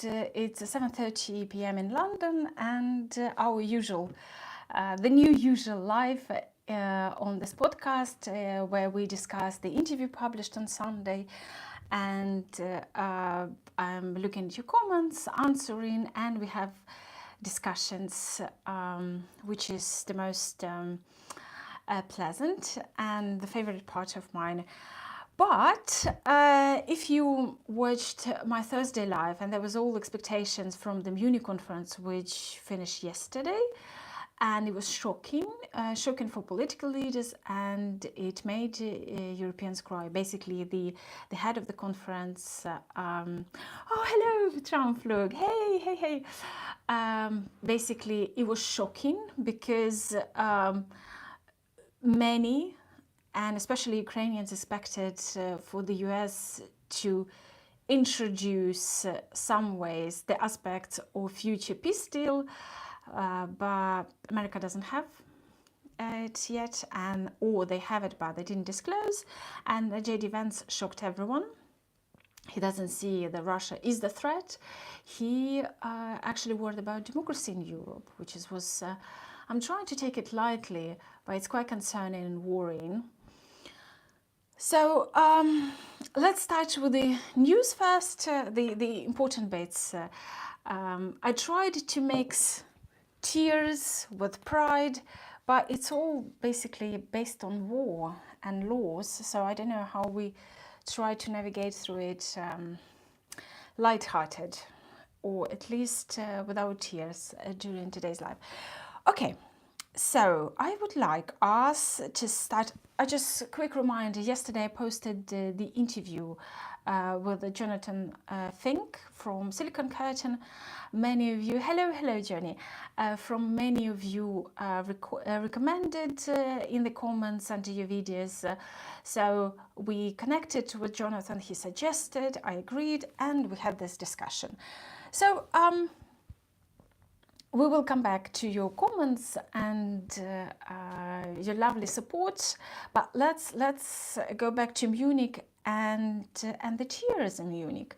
it's 7:30 p.m. in London, and our usual, the new usual live on this podcast where we discuss the interview published on Sunday, and I'm looking at your comments, answering, and we have discussions, which is the most pleasant and the favorite part of mine. But if you watched my Thursday live, and there was all expectations from the Munich conference, which finished yesterday, and it was shocking for political leaders, and it made Europeans cry. Basically, the head of the conference, oh, hello, Traumflug, hey. Basically, it was shocking because many, and especially Ukrainians, expected for the US to introduce some ways the aspects of future peace deal, but America doesn't have it yet, or they have it but they didn't disclose. And J.D. Vance shocked everyone. He doesn't see that Russia is the threat. He actually worried about democracy in Europe, which was I'm trying to take it lightly, but it's quite concerning and worrying. So let's start with the news first, the important bits. I tried to mix tears with pride, but it's all basically based on war and laws, so I don't know how we try to navigate through it light-hearted, or at least without tears during today's live. Okay. So I would like us to start. Just a quick reminder, yesterday I posted the interview with Jonathan Fink from Silicon Curtain. Many of you, hello Johnny, from many of you recommended in the comments under your videos. So we connected with Jonathan, he suggested, I agreed, and we had this discussion. So we will come back to your comments and your lovely support, but let's go back to Munich and the tears in Munich.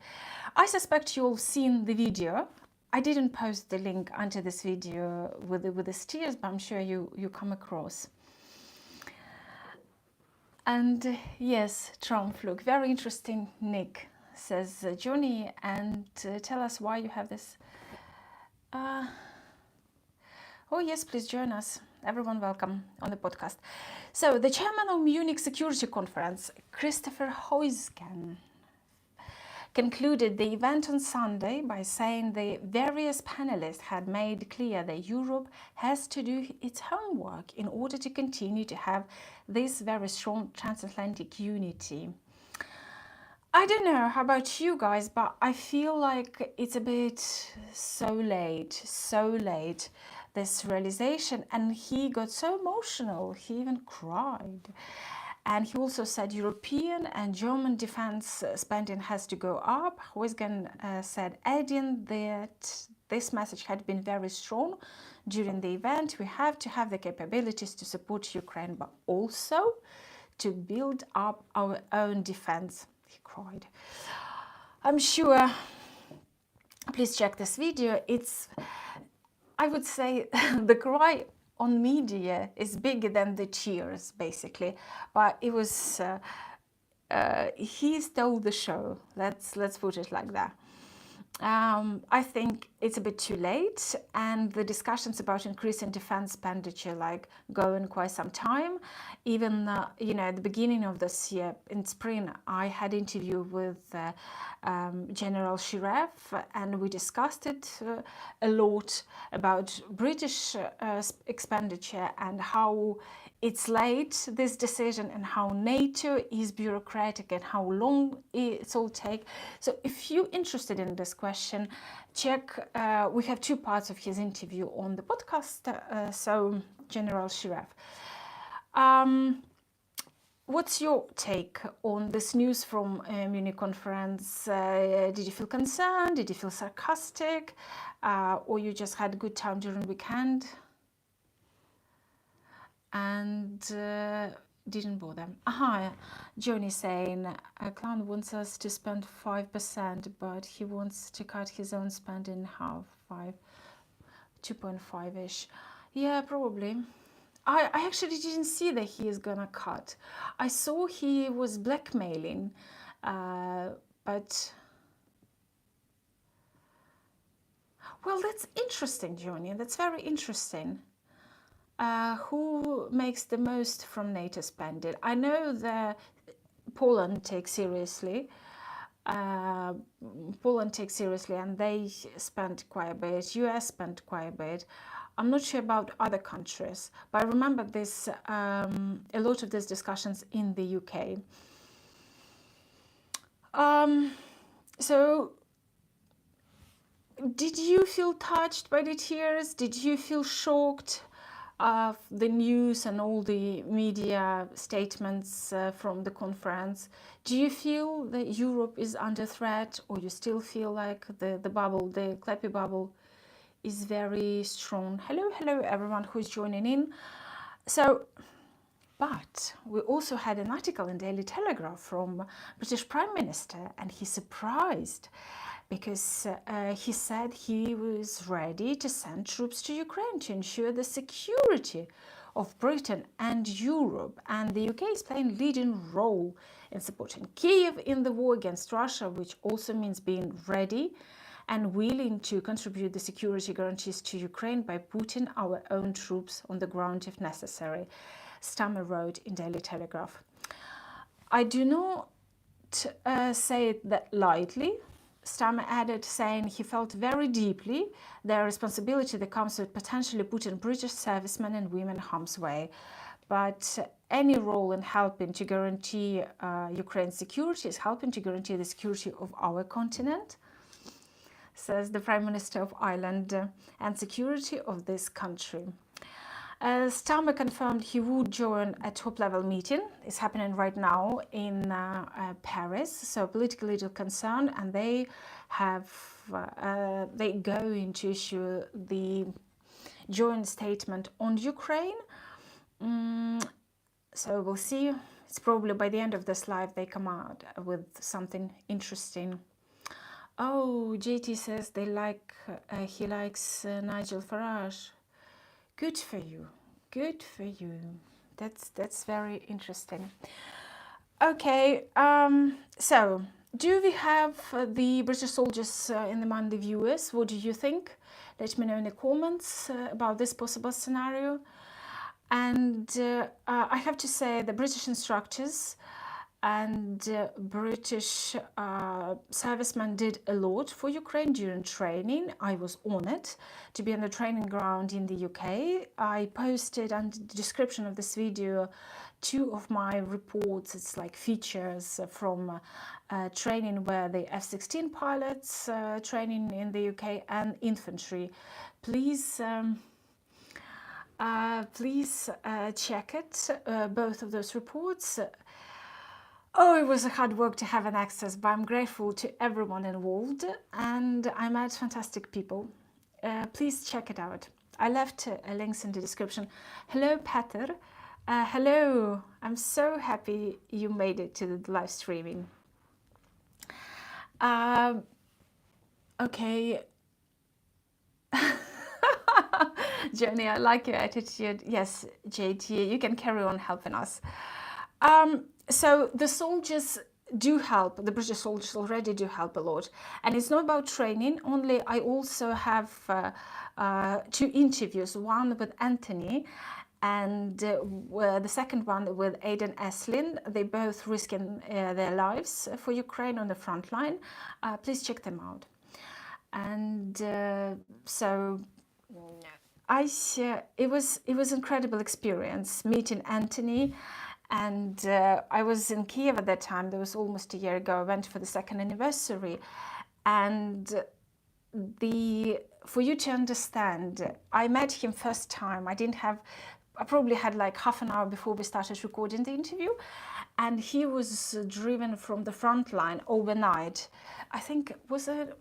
I suspect you all seen the video. I didn't post the link under this video with the tears, but I'm sure you come across. And yes, Traumflug, very interesting, Nick, says Johnny, and tell us why you have this. Oh yes, please join us. Everyone welcome on the podcast. So the chairman of Munich Security Conference, Christopher Heusgen, concluded the event on Sunday by saying the various panelists had made clear that Europe has to do its homework in order to continue to have this very strong transatlantic unity. I don't know how about you guys, but I feel like it's a bit so late, this realization, and he got so emotional, he even cried. And he also said European and German defense spending has to go up. Heusgen said, adding that this message had been very strong during the event. We have to have the capabilities to support Ukraine, but also to build up our own defense. He cried. I'm sure, please check this video. It's, I would say the cry on media is bigger than the tears, basically. But it was, he stole the show. Let's put it like that. I think it's a bit too late, and the discussions about increasing defense expenditure go on quite some time. Even at the beginning of this year, in spring, I had an interview with General Shiref, and we discussed it a lot about British expenditure and how it's late, this decision, and how NATO is bureaucratic and how long it's all take. So if you're interested in this question, check, we have two parts of his interview on the podcast, so General Shiref. What's your take on this news from Munich conference? Did you feel concerned? Did you feel sarcastic? Or you just had a good time during the weekend? And didn't bother. Johnny saying, a clown wants us to spend 5%, but he wants to cut his own spend in half, 2.5-ish. Yeah, probably. I actually didn't see that he is gonna cut. I saw he was blackmailing, but... Well, that's interesting, Johnny. That's very interesting. Who makes the most from NATO spending? I know that Poland takes seriously. And they spend quite a bit. US spent quite a bit. I'm not sure about other countries, but I remember this a lot of these discussions in the UK. So did you feel touched by the tears? Did you feel shocked of the news and all the media statements from the conference? Do you feel that Europe is under threat, or you still feel like the bubble, the clappy bubble, is very strong? Hello everyone who's joining in. So, but we also had an article in Daily Telegraph from British Prime Minister, and he's surprised because he said he was ready to send troops to Ukraine to ensure the security of Britain and Europe. And the UK is playing a leading role in supporting Kiev in the war against Russia, which also means being ready and willing to contribute the security guarantees to Ukraine by putting our own troops on the ground if necessary, Stammer wrote in Daily Telegraph. I do not say it that lightly. Stammer added, saying he felt very deeply the responsibility that comes with potentially putting British servicemen and women in harm's way. But any role in helping to guarantee Ukraine's security is helping to guarantee the security of our continent, says the Prime Minister of Ireland, and security of this country. Stammer confirmed he would join a top-level meeting. It's happening right now in Paris, so political leader concerned, and they going to issue the joint statement on Ukraine. So we'll see. It's probably by the end of this live they come out with something interesting. Oh, JT says they like he likes Nigel Farage. Good for you. Good for you. That's very interesting. Okay, so do we have the British soldiers in the Monday viewers? What do you think? Let me know in the comments about this possible scenario. And I have to say the British instructors and British servicemen did a lot for Ukraine during training. I was honored to be on the training ground in the UK. I posted under the description of this video 2 of my reports. It's like features from training where the F-16 pilots training in the UK and infantry. Please check it, both of those reports. Oh, it was a hard work to have an access, but I'm grateful to everyone involved, and I met fantastic people. Please check it out. I left links in the description. Hello, Peter. Hello. I'm so happy you made it to the live streaming. Okay. Jenny, I like your attitude. Yes, JT, you can carry on helping us. So the soldiers do help. The British soldiers already do help a lot. And it's not about training only. I also have 2 interviews, one with Anthony and the second one with Aidan Eslin. They both risking their lives for Ukraine on the front line. Please check them out. And so it was incredible experience meeting Anthony. And I was in Kiev at that time. That was almost a year ago. I went for the 2nd anniversary. And for you to understand, I met him first time. I probably had like half an hour before we started recording the interview. And he was driven from the front line overnight. I think it was a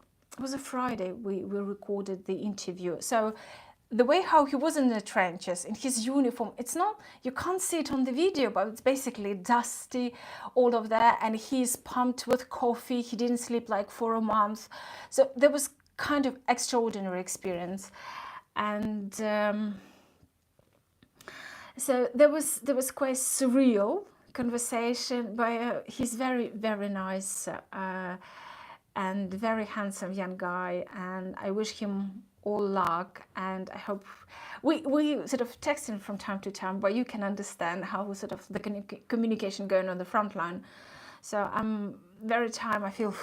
Friday we recorded the interview. So the way how he was in the trenches, in his uniform, it's not, you can't see it on the video, but it's basically dusty, all of that, and he's pumped with coffee. He didn't sleep like for a month. So there was kind of extraordinary experience. And so there was quite surreal conversation, but he's very, very nice and very handsome young guy, and I wish him all luck, and I hope we sort of text him from time to time, but you can understand how sort of the communication going on the front line. So I'm very I feel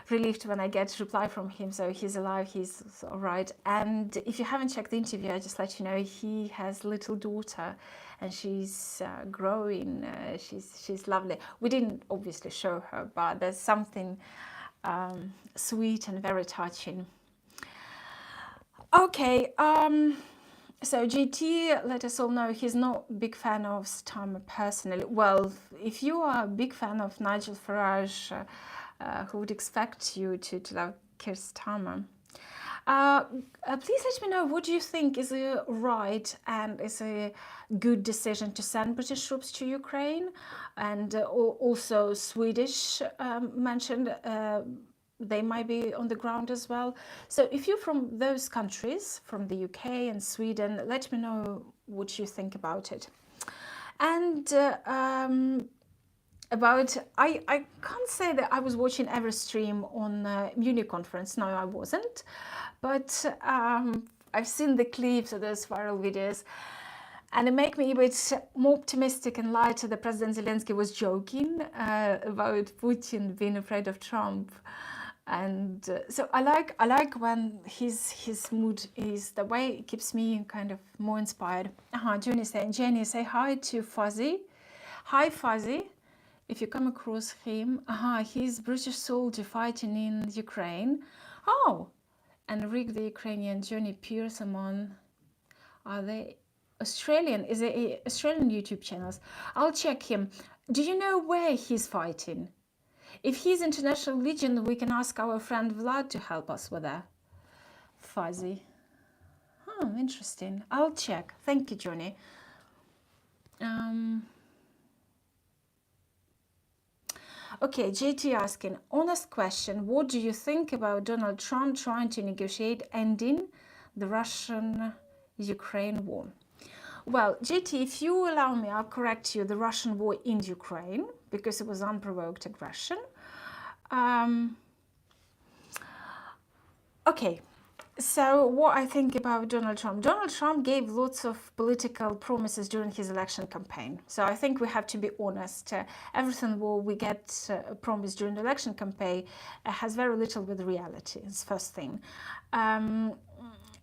relieved when I get a reply from him. So he's alive, he's all right. And if you haven't checked the interview, I just let you know he has a little daughter, and she's growing. She's lovely. We didn't obviously show her, but there's something sweet and very touching. Okay, so GT let us all know he's not a big fan of Starmer personally. Well, if you are a big fan of Nigel Farage, who would expect you to love Keir Starmer? Please let me know, what do you think is a right and is a good decision to send British troops to Ukraine? And also Swedish mentioned they might be on the ground as well. So if you're from those countries, from the UK and Sweden, let me know what you think about it. And I can't say that I was watching every stream on Munich conference. No, I wasn't. But I've seen the clips of those viral videos, and it make me a bit more optimistic and lighter that President Zelensky was joking about Putin being afraid of Trump. And so I like when his mood is the way it keeps me kind of more inspired. Jenny saying, Jenny, say hi to Fuzzy. Hi Fuzzy, if you come across him. He's British soldier fighting in Ukraine. Oh, and Rick the Ukrainian, Johnny Pearson, are they Australian? Is it Australian YouTube channels? I'll check him. Do you know where he's fighting? If he's International Legion, we can ask our friend Vlad to help us with that. Fuzzy. Interesting. I'll check. Thank you, Johnny. Okay, JT asking, honest question, what do you think about Donald Trump trying to negotiate ending the Russian-Ukraine war? Well, JT, if you allow me, I'll correct you, the Russian war in Ukraine, because it was unprovoked aggression. Okay, so what I think about Donald Trump. Donald Trump gave lots of political promises during his election campaign. So I think we have to be honest. Everything what we get promised during the election campaign has very little with reality, is first thing.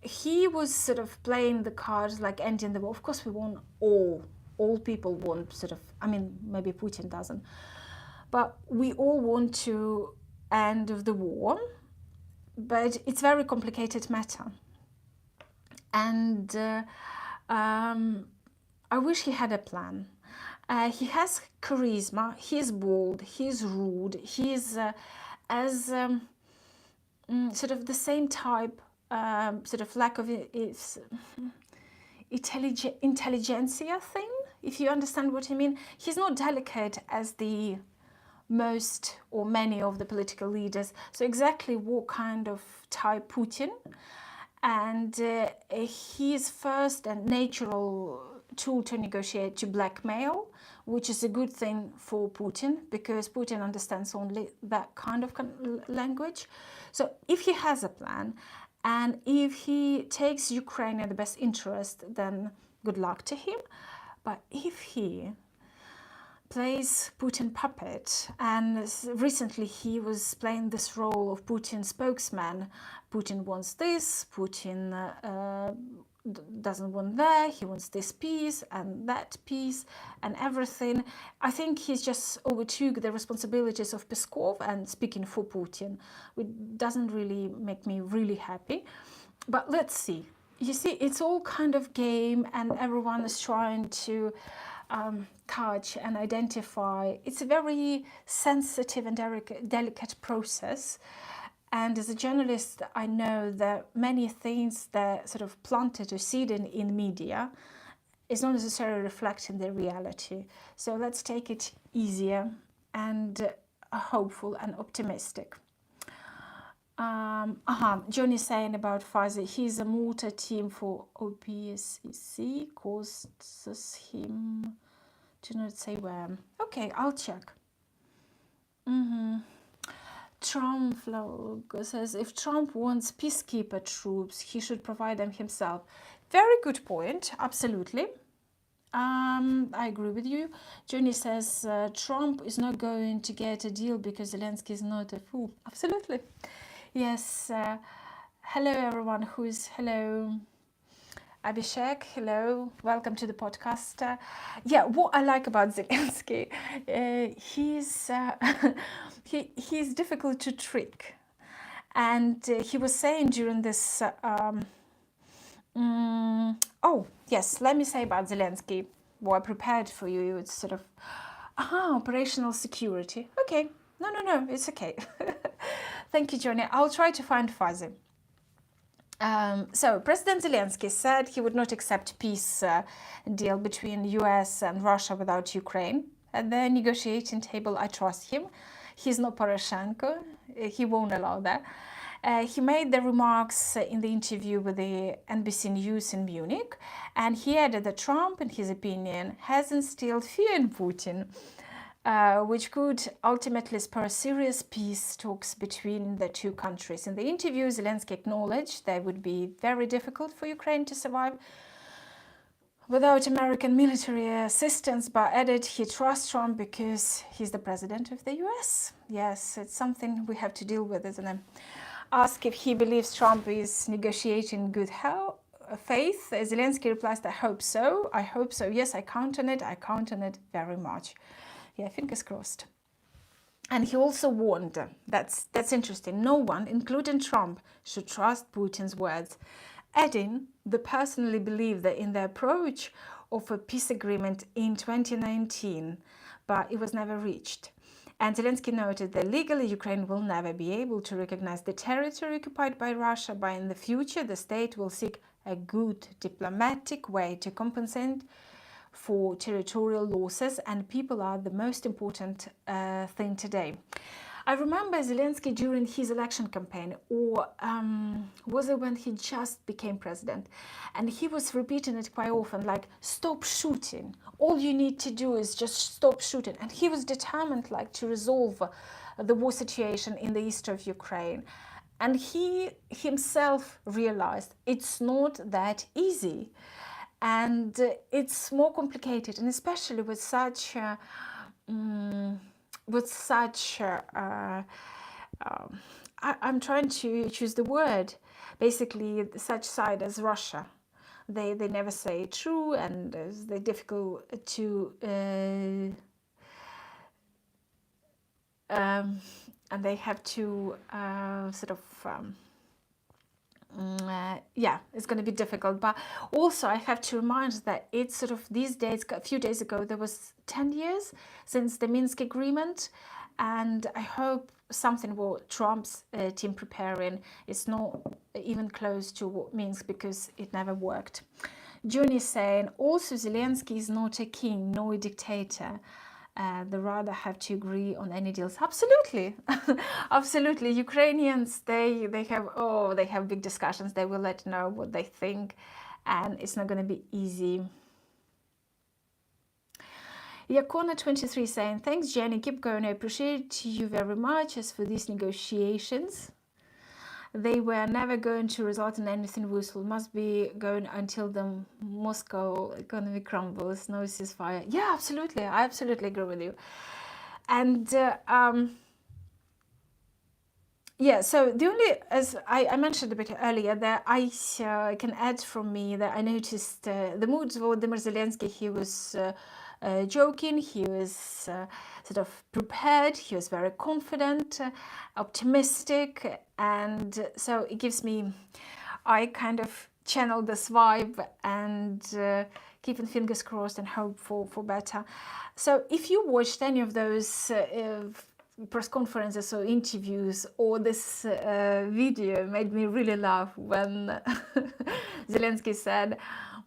He was sort of playing the cards like ending the war. Of course, we want all people want sort of, I mean, maybe Putin doesn't, but we all want to end of the war, but it's very complicated matter. And I wish he had a plan. He has charisma, he's bold, he's rude, he's as sort of the same type, sort of lack of intelligentsia thing, if you understand what I mean. He's not delicate as the most or many of the political leaders. So exactly what kind of type Putin, and his first and natural tool to negotiate to blackmail, which is a good thing for Putin because Putin understands only that kind of language. So if he has a plan and if he takes Ukraine in the best interest, then good luck to him. But if he plays Putin puppet, and recently he was playing this role of Putin spokesman. Putin wants this, Putin doesn't want that, he wants this piece and that piece and everything. I think he's just overtook the responsibilities of Peskov and speaking for Putin, which doesn't really make me really happy. But let's see. You see, it's all kind of game and everyone is trying to touch and identify. It's a very sensitive and delicate process. And as a journalist, I know that many things that sort of planted or seeded in media is not necessarily reflecting the reality. So let's take it easier and hopeful and optimistic. Johnny saying about Pfizer, he's a Malta team for OPSEC, causes him to not say where. Okay, I'll check. Trump vlog says, if Trump wants peacekeeper troops, he should provide them himself. Very good point, absolutely. I agree with you. Johnny says, Trump is not going to get a deal because Zelensky is not a fool. Absolutely. Yes. Hello, everyone hello. Abhishek, hello. Welcome to the podcast. Yeah, what I like about Zelensky, he's difficult to trick. And he was saying during this... oh, yes, let me say about Zelensky. What I prepared for you, it's sort of... operational security. Okay. No, it's okay. Thank you, Johnny. I'll try to find Pfizer. So President Zelensky said he would not accept peace deal between US and Russia without Ukraine. At the negotiating table, I trust him. He's not Poroshenko. He won't allow that. He made the remarks in the interview with the NBC News in Munich, and he added that Trump, in his opinion, has instilled fear in Putin, which could ultimately spur serious peace talks between the two countries. In the interview, Zelensky acknowledged that it would be very difficult for Ukraine to survive without American military assistance, but added he trusts Trump because he's the president of the US. Yes, it's something we have to deal with, isn't it? Asked if he believes Trump is negotiating good faith, Zelensky replies, I hope so. I hope so. Yes, I count on it. I count on it very much. Yeah, fingers crossed. And he also warned, that's interesting, no one, including Trump, should trust Putin's words, adding, they personally believe that in the approach of a peace agreement in 2019, but it was never reached. And Zelensky noted that legally Ukraine will never be able to recognize the territory occupied by Russia, but in the future the state will seek a good diplomatic way to compensate for territorial losses, and people are the most important thing today. I remember Zelensky during his election campaign, or was it when he just became president? And he was repeating it quite often, like, stop shooting. All you need to do is just stop shooting. And he was determined, like, to resolve the war situation in the east of Ukraine. And he himself realized it's not that easy. And it's more complicated, and especially with such... I'm trying to choose the word, basically such side as Russia. They never say true, and they're difficult to and they have to it's going to be difficult. But also I have to remind that it's sort of these days, a few days ago, there was 10 years since the Minsk agreement, and I hope something what Trump's team preparing is not even close to what Minsk, because it never worked. Johnny is saying, also Zelensky is not a king, nor a dictator. They rather have to agree on any deals. Absolutely. Absolutely. Ukrainians, they have big discussions. They will let know what they think, and it's not going to be easy. Yakona23 saying, thanks Jenny, keep going. I appreciate you very much. As for these negotiations, they were never going to result in anything useful. Must be going until the Moscow economy crumbles. No ceasefire. Yeah, absolutely. I absolutely agree with you. And so the only, as I mentioned a bit earlier, that I can add from me, that I noticed the moods of Volodymyr Zelensky. He was joking, he was sort of prepared, he was very confident, optimistic, and so it gives me, I kind of channel this vibe and keeping fingers crossed and hope for better. So if you watched any of those press conferences or interviews, or this video made me really laugh when Zelensky said,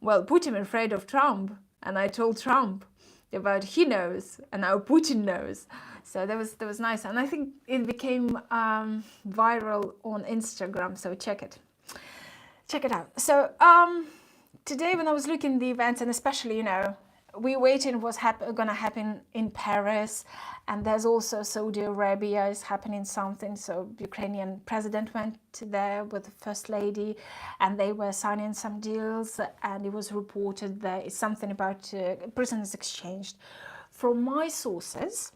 well, Putin afraid of Trump, and I told Trump about he knows, and now Putin knows. So that was nice, and I think it became viral on Instagram, so check it out. So today when I was looking at the events, and especially, we're waiting what's going to happen in Paris, and there's also Saudi Arabia is happening something. So Ukrainian president went there with the first lady, and they were signing some deals, and it was reported that it's something about prisoners exchanged. From my sources,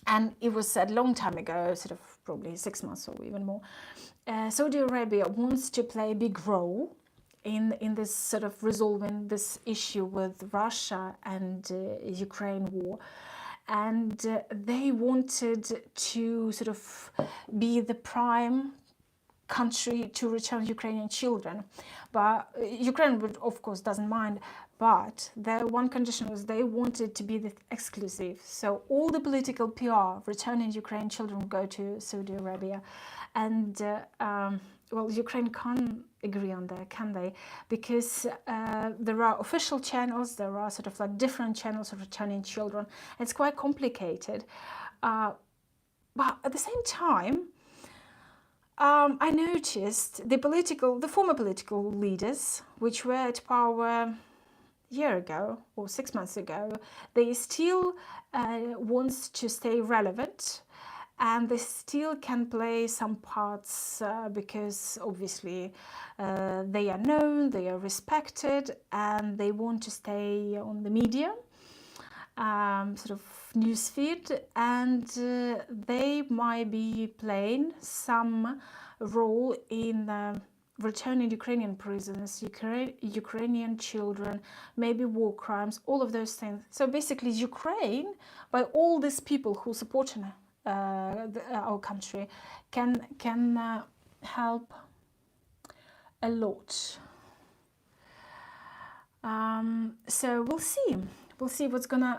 and it was said a long time ago, sort of probably 6 months or even more, Saudi Arabia wants to play a big role in this sort of resolving this issue with Russia and Ukraine war, and they wanted to sort of be the prime country to return Ukrainian children, but Ukraine would, of course, doesn't mind, but their one condition was they wanted to be the exclusive, so all the political PR returning Ukrainian children would go to Saudi Arabia, and well, Ukraine can't agree on that, can they? Because there are official channels, there are sort of like different channels of returning children. It's quite complicated. But at the same time, I noticed the former political leaders, which were at power a year ago or 6 months ago, they still want to stay relevant. And they still can play some parts because obviously they are known, they are respected, and they want to stay on the media, sort of newsfeed, and they might be playing some role in returning Ukrainian prisoners, Ukrainian children, maybe war crimes, all of those things. So basically Ukraine, by all these people who support our country, can help a lot. So we'll see what's gonna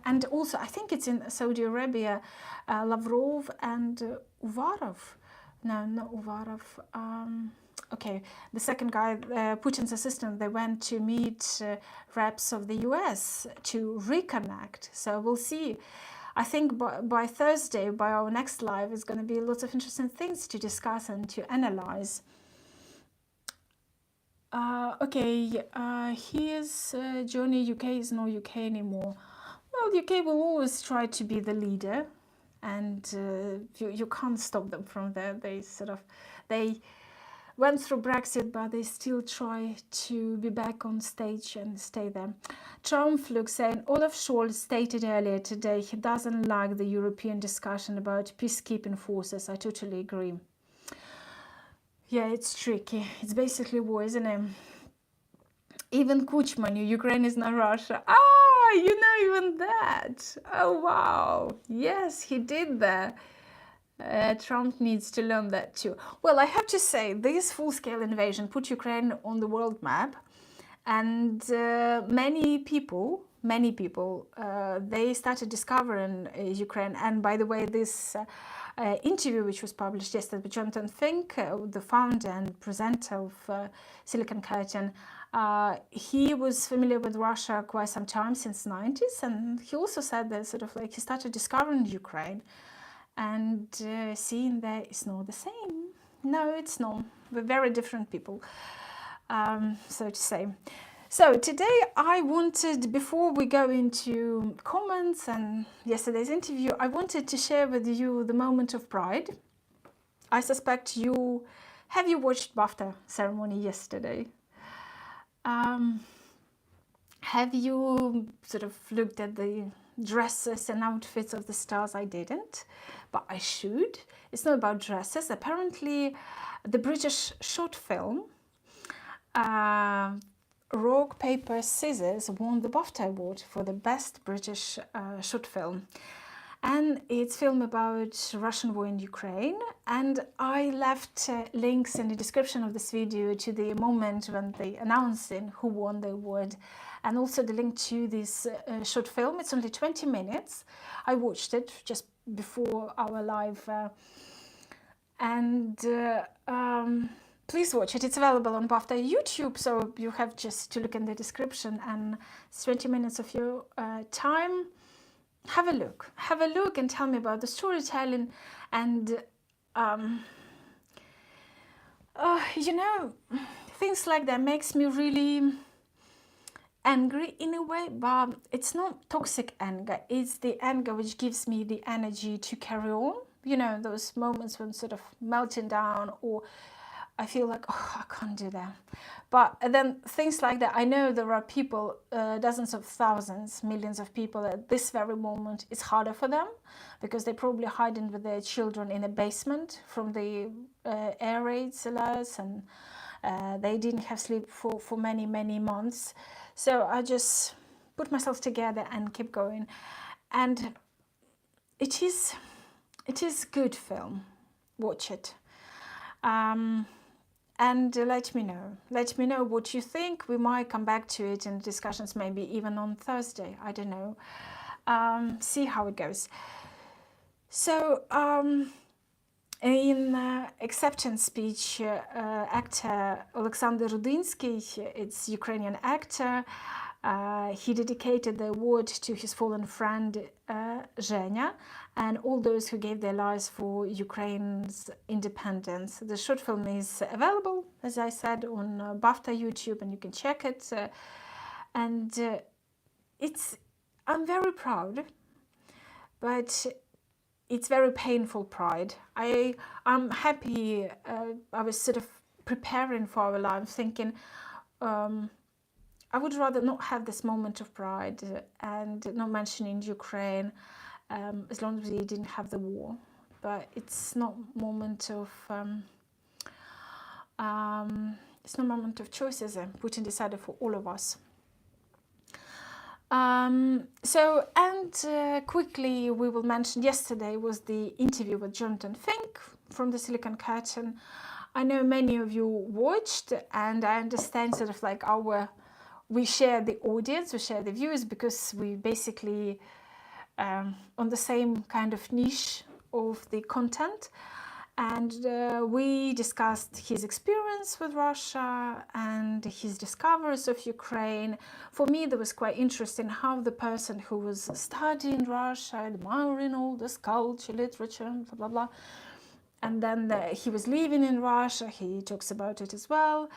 and also I think it's in Saudi Arabia, Lavrov and Uvarov, no, not Uvarov, okay, the second guy, Putin's assistant, they went to meet reps of the US to reconnect. So we'll see. I think by Thursday, by our next live, is going to be lots of interesting things to discuss and to analyze. Okay, here's Johnny, UK is no UK anymore. Well, UK will always try to be the leader, and you can't stop them from there. They went through Brexit, but they still try to be back on stage and stay there. Trump looks saying, Olaf Scholz stated earlier today he doesn't like the European discussion about peacekeeping forces. I totally agree. Yeah, it's tricky. It's basically war, isn't it? Even Kuchma knew Ukraine is not Russia. Ah, you know even that. Oh, wow. Yes, he did that. Trump needs to learn that too. Well, I have to say, this full-scale invasion put Ukraine on the world map, and many people, they started discovering Ukraine. And by the way, this interview, which was published yesterday with Jonathan Fink, the founder and presenter of Silicon Curtain, he was familiar with Russia quite some time, since the 90s, and he also said that sort of like he started discovering Ukraine and seeing that it's not the same. No, it's not. We're very different people, so to say. So today I wanted, before we go into comments and yesterday's interview, I wanted to share with you the moment of pride. I suspect have you watched BAFTA ceremony yesterday? Have you sort of looked at the dresses and outfits of the stars? I didn't, but I should. It's not about dresses. Apparently, the British short film, Rock, Paper, Scissors, won the BAFTA award for the best British short film. And it's a film about Russian war in Ukraine. And I left links in the description of this video to the moment when they announcing who won the award, and also the link to this short film. It's only 20 minutes. I watched it just before our live. Please watch it. It's available on BAFTA YouTube, so you have just to look in the description, and it's 20 minutes of your time. Have a look and tell me about the storytelling. And you know, things like that makes me really angry in a way, but it's not toxic anger. It's the anger which gives me the energy to carry on. You know, those moments when sort of melting down, or I feel like, oh, I can't do that. But then things like that, I know there are people, dozens of thousands, millions of people at this very moment, it's harder for them because they're probably hiding with their children in a basement from the air raids alerts, and they didn't have sleep for many, many months. So I just put myself together and keep going. And it is good film. Watch it. And let me know what you think. We might come back to it in discussions, maybe even on Thursday, I don't know. See how it goes. So in acceptance speech, actor Alexander Rudinsky, it's Ukrainian actor, he dedicated the award to his fallen friend Zhenya and all those who gave their lives for Ukraine's independence. The short film is available, as I said, on BAFTA YouTube, and you can check it. I'm very proud, but it's very painful pride. I'm happy. I was sort of preparing for our life, thinking I would rather not have this moment of pride and not mentioning Ukraine, as long as we didn't have the war. But it's not moment of choices. Putin decided for all of us. Quickly we will mention, yesterday was the interview with Jonathan Fink from the Silicon Curtain. I know many of you watched, and I understand sort of like we share the audience, we share the viewers, because we basically on the same kind of niche of the content. And we discussed his experience with Russia and his discoveries of Ukraine. For me, that was quite interesting how the person who was studying Russia, admiring all this culture, literature, blah, blah, blah, and then he was living in Russia, he talks about it as well.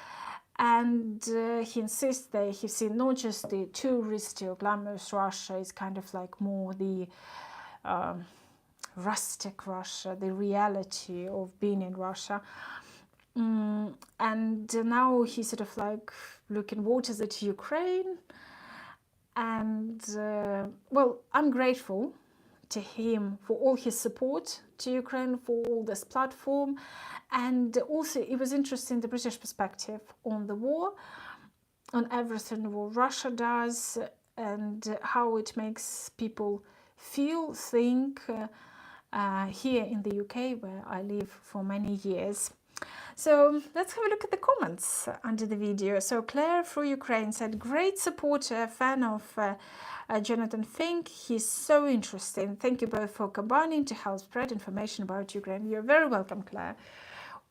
And he insists that he's seen not just the touristy or glamorous Russia, it's kind of like more the rustic Russia, the reality of being in Russia. And now he's sort of like looking, what is it, Ukraine? And well, I'm grateful to him for all his support to Ukraine, for all this platform. And also it was interesting, the British perspective on the war, on everything what Russia does, and how it makes people feel, think, here in the UK, where I live for many years. So let's have a look at the comments under the video. So Claire from Ukraine said, great supporter, fan of Jonathan Fink. He's so interesting. Thank you both for combining to help spread information about Ukraine. You're very welcome, Claire.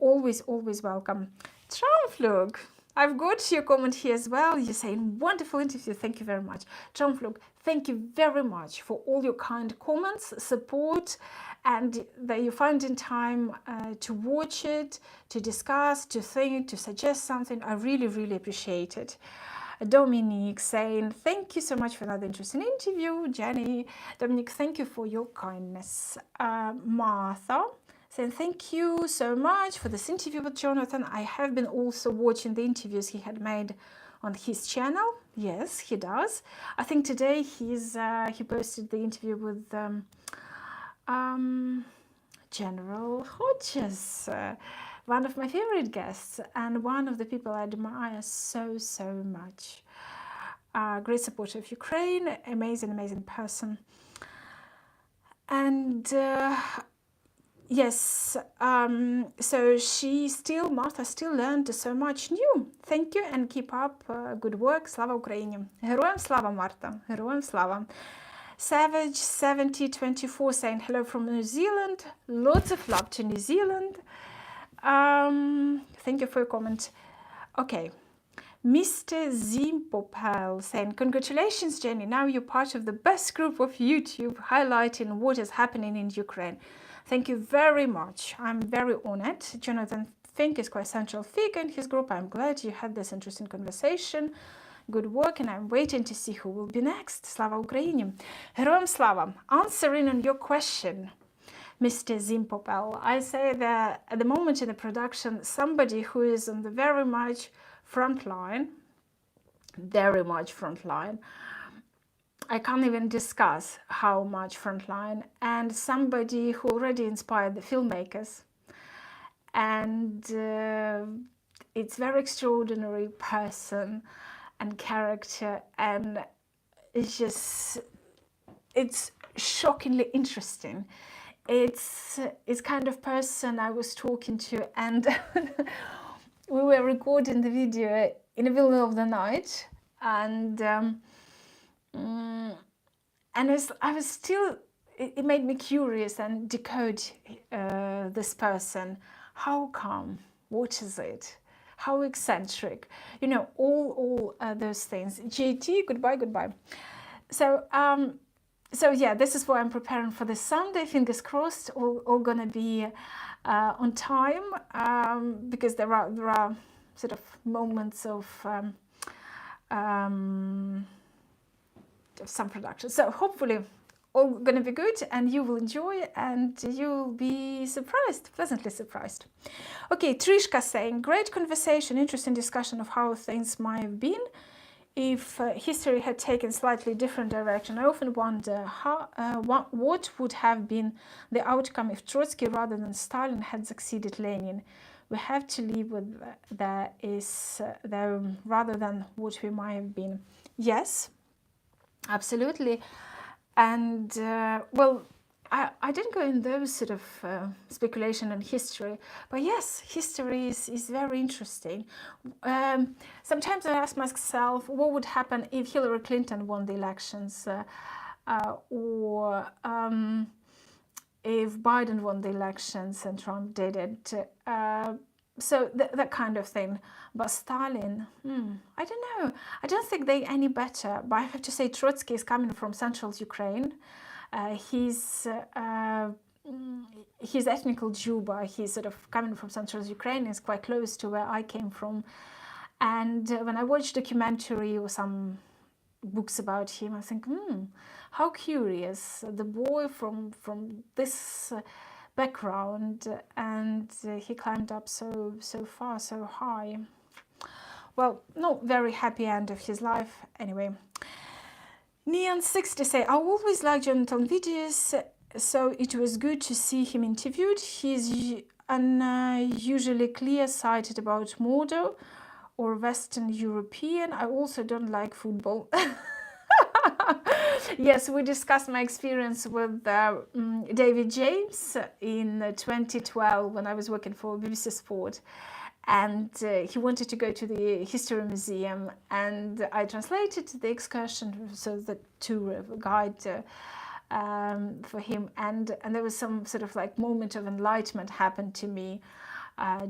Always, always welcome. Traumflug, I've got your comment here as well. You're saying, wonderful interview. Thank you very much. Traumflug, thank you very much for all your kind comments, support, and that you find in time to watch it, to discuss, to think, to suggest something. I really, really appreciate it. Dominique saying, thank you so much for another interesting interview. Jenny, Dominique, thank you for your kindness. Martha saying, thank you so much for this interview with Jonathan. I have been also watching the interviews he had made on his channel. Yes, he does. I think today he posted the interview with General Hodges, one of my favorite guests and one of the people I admire so, so much. Great supporter of Ukraine, amazing, amazing person. And yes, so Martha still learned so much new. Thank you and keep up good work. Slava Ukraini. Героям слава, Марта. Героям слава. Savage 7024 saying hello from New Zealand. Lots of love to New Zealand. Thank you for your comment. Okay. Mr. Zimpopal saying, congratulations, Jenny. Now you're part of the best group of YouTube highlighting what is happening in Ukraine. Thank you very much. I'm very honored. Jonathan Fink is quite a central figure in his group. I'm glad you had this interesting conversation. Good work, and I'm waiting to see who will be next. Slava Ukraini. Heroям Slava. Answering on your question, Mr. Zimpopal, I say that at the moment in the production, somebody who is on the very much front line, I can't even discuss how much front line, and somebody who already inspired the filmmakers, and it's very extraordinary person and character, and it's shockingly interesting. It's kind of person I was talking to, and we were recording the video in the middle of the night, and I was still, it made me curious and decode this person. How come? What is it? How eccentric? You know, all those things. JT, goodbye. So yeah, this is why I'm preparing for this Sunday. Fingers crossed, all gonna be on time, because there are sort of moments of some production. So hopefully all gonna be good, and you will enjoy, and you'll be surprised, pleasantly surprised. Okay, Trishka saying, great conversation, interesting discussion of how things might have been if history had taken slightly different direction. I often wonder what would have been the outcome if Trotsky rather than Stalin had succeeded Lenin. We have to live with that is rather than what we might have been. Yes, absolutely. And well, I didn't go in those sort of speculation on history, but yes, history is very interesting. Sometimes I ask myself, what would happen if Hillary Clinton won the elections, or if Biden won the elections and Trump did it. So that kind of thing. But Stalin, I don't know. I don't think they any better. But I have to say, Trotsky is coming from central Ukraine. He's ethnical Jew, but he's sort of coming from central Ukraine. Is quite close to where I came from. And when I watch documentary or some books about him, I think, how curious. The boy from this background, and he climbed up so far, so high. Well, not very happy end of his life anyway. Neon60 say, I always like Jonathan videos, so it was good to see him interviewed. He's unusually clear-sighted about Mordor or Western European. I also don't like football. Yes, we discussed my experience with David James in 2012 when I was working for BBC Sport, and he wanted to go to the History Museum, and I translated the excursion, so the tour guide for him, and there was some sort of like moment of enlightenment happened to me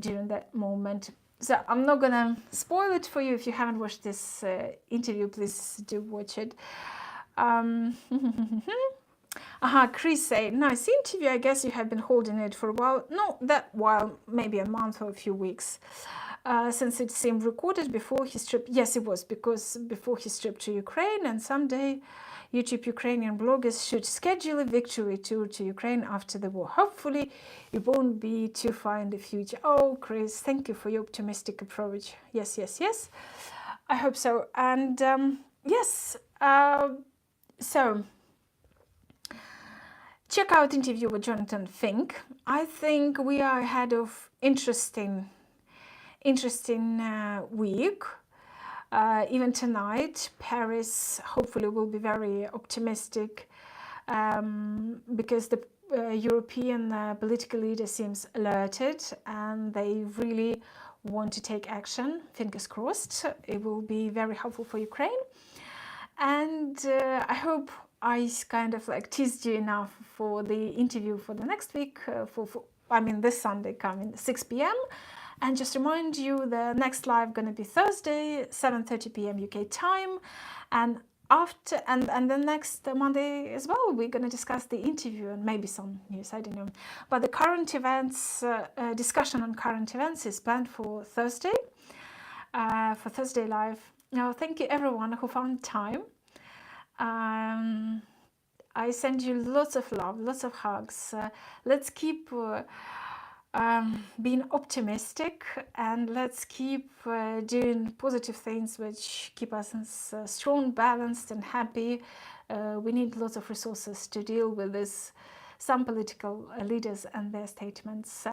during that moment. So I'm not gonna spoil it for you. If you haven't watched this interview, please do watch it. Chris say, nice interview. I guess you have been holding it for a while. Not that while, maybe a month or a few weeks. Since it seemed recorded before his trip. Yes, it was, because before his trip to Ukraine, and someday YouTube Ukrainian bloggers should schedule a victory tour to Ukraine after the war. Hopefully it won't be too far in the future. Oh, Chris, thank you for your optimistic approach. Yes. I hope so. And yes, so check out interview with Jonathan Fink. I think we are ahead of interesting week. Even tonight, Paris hopefully will be very optimistic, because the European political leader seems alerted and they really want to take action. Fingers crossed, it will be very helpful for Ukraine. And I hope I kind of like teased you enough for the interview for the next week, this Sunday coming 6 p.m. And just remind you, the next live gonna be Thursday, 7:30 p.m. UK time, and the next Monday as well, we're gonna discuss the interview and maybe some news, I don't know. But the current events, discussion on current events is planned for Thursday live. Now, thank you everyone who found time. I send you lots of love, lots of hugs. Let's keep being optimistic, and let's keep doing positive things which keep us strong, balanced and happy. We need lots of resources to deal with this, some political leaders and their statements.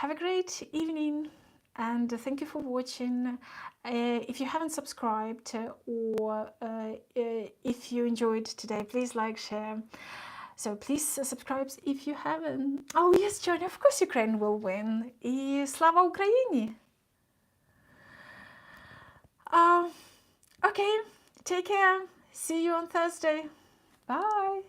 Have a great evening, and thank you for watching. If you haven't subscribed, or if you enjoyed today, please like, share. So please subscribe if you haven't. Oh yes, Johnny, of course Ukraine will win. І слава Україні! Okay, take care. See you on Thursday. Bye.